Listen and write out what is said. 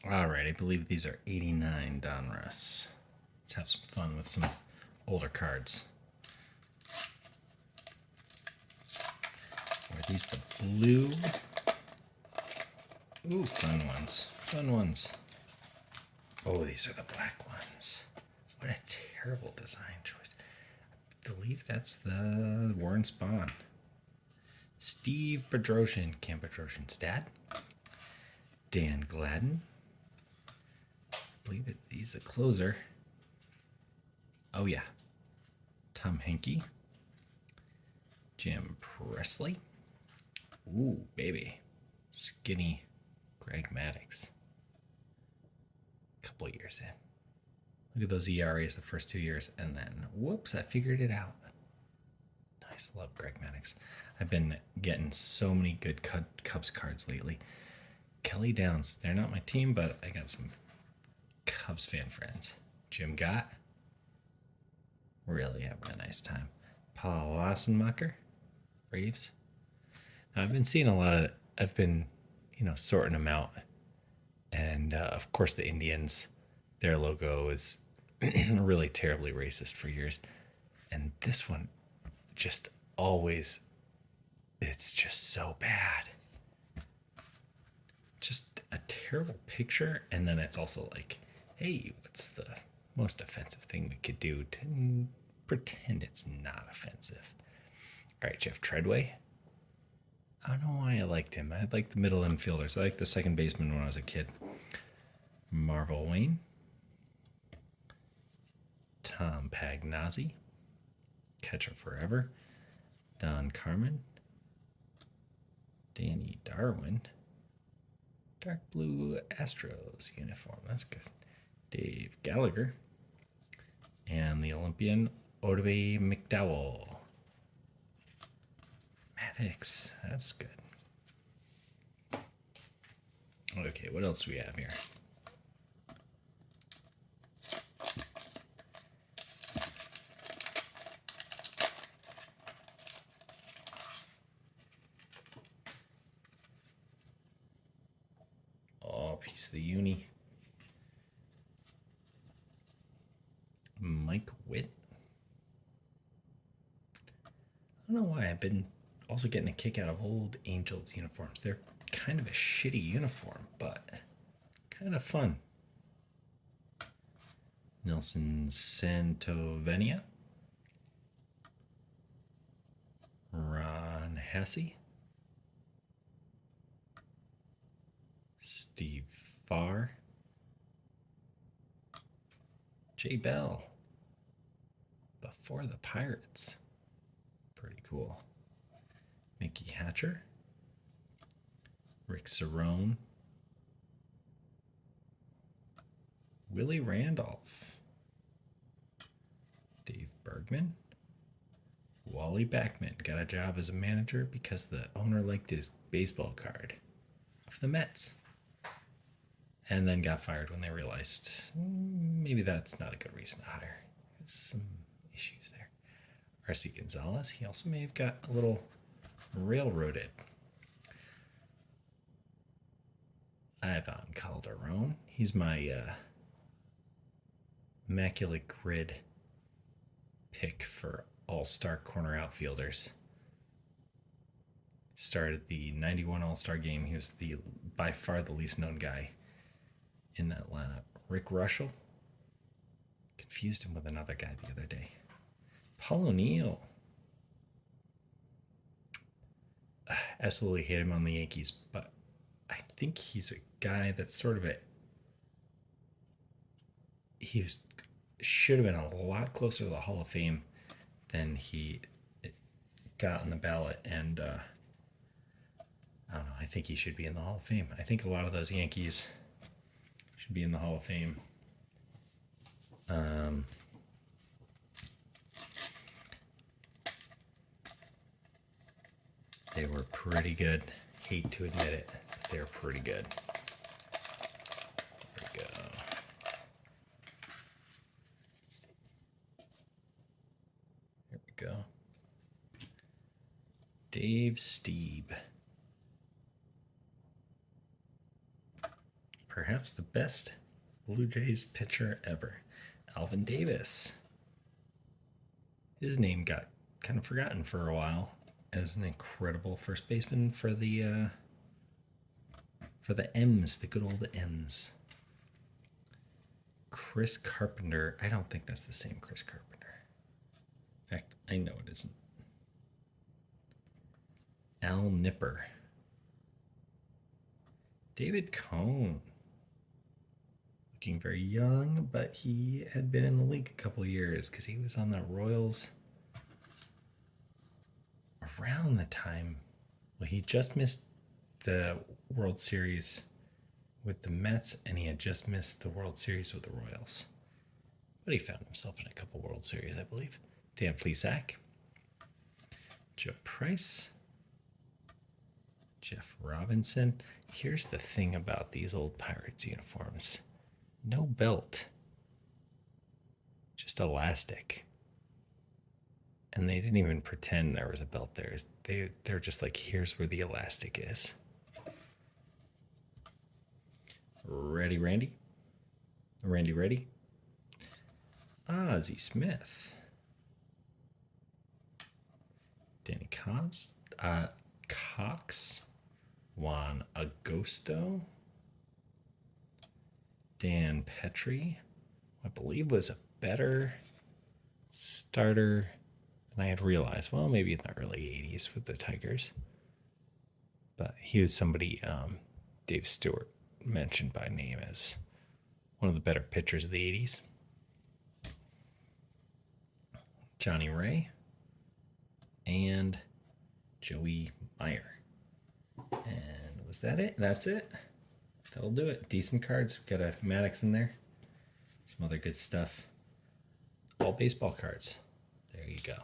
All right, I believe these are 89 Donruss. Let's have some fun with some older cards. Are these the blue? Ooh, fun ones. Fun ones. Oh, these are the black ones. What a terrible design choice. I believe that's the Warren Spawn. Steve Bedrosian, Cam Bedrosian's dad. Dan Gladden. I believe he's the closer. Oh, yeah. Tom Henke. Jim Presley. Ooh, baby. Skinny Greg Maddux. Couple years in. Look at those ERAs the first 2 years, and then, whoops, I figured it out. Nice, love Greg Maddux. I've been getting so many good Cubs cards lately. Kelly Downs, they're not my team, but I got some Cubs fan friends. Jim Gott, really having a nice time. Paul Lassenmacher, Braves. Now, I've been seeing a lot of, I've been, sorting them out. And of course, the Indians, their logo is really terribly racist for years. And this one just always, it's just so bad. Just a terrible picture. And then it's also like, hey, what's the most offensive thing we could do to pretend it's not offensive? All right, Jeff Treadway. I don't know why I liked him. I liked the middle infielders. I liked the second baseman when I was a kid. Marvel Wayne. Tom Pagnazzi. Catcher Forever. Don Carmen. Danny Darwin. Dark blue Astros uniform. That's good. Dave Gallagher. And the Olympian Odabe McDowell. Maddux. That's good. Okay, what else do we have here? Oh, piece of the uni. Mike Witt. I don't know why I've been also getting a kick out of old Angels uniforms. They're kind of a shitty uniform, but kind of fun. Nelson Santovenia. Ron Hesse. Steve Farr. Jay Bell. Before the Pirates. Pretty cool. Mickey Hatcher. Rick Cerrone. Willie Randolph. Dave Bergman. Wally Backman got a job as a manager because the owner liked his baseball card of the Mets. And then got fired when they realized maybe that's not a good reason to hire. There's some issues there. R.C. Gonzalez, he also may have got a little railroaded. Ivan Calderon, he's my immaculate grid pick for all-star corner outfielders. Started the 91 All-Star game. He was by far the least known guy in that lineup. Rick Russell. Confused him with another guy the other day. Paul O'Neill. Absolutely hate him on the Yankees, but I think he's a guy that's sort of he should have been a lot closer to the Hall of Fame than he got on the ballot, and I don't know. I think he should be in the Hall of Fame. I think a lot of those Yankees should be in the Hall of Fame. They were pretty good. Hate to admit it, but they were pretty good. There we go. There we go. Dave Steeb. perhaps the best Blue Jays pitcher ever, Alvin Davis. His name got kind of forgotten for a while as an incredible first baseman for the M's, the good old M's. Chris Carpenter. I don't think that's the same Chris Carpenter. In fact, I know it isn't. Al Nipper. David Cone. Looking very young, but he had been in the league a couple years because he was on the Royals around the time. Well, he just missed the World Series with the Mets, and he had just missed the World Series with the Royals. But he found himself in a couple World Series, I believe. Dan Plesac. Joe Price. Jeff Robinson. Here's the thing about these old Pirates uniforms. No belt. Just elastic. And they didn't even pretend there was a belt there. They're just like, here's where the elastic is. Ready, Randy? Randy, ready? Ozzie Smith. Danny Cox. Juan Agosto. Dan Petrie, I believe, was a better starter than I had realized. Well, maybe in the early 80s with the Tigers. But he was somebody Dave Stewart mentioned by name as one of the better pitchers of the 80s. Johnny Ray and Joey Meyer. And was that it? That's it. That'll do it. Decent cards. We've got a Maddox in there. Some other good stuff. All baseball cards. There you go.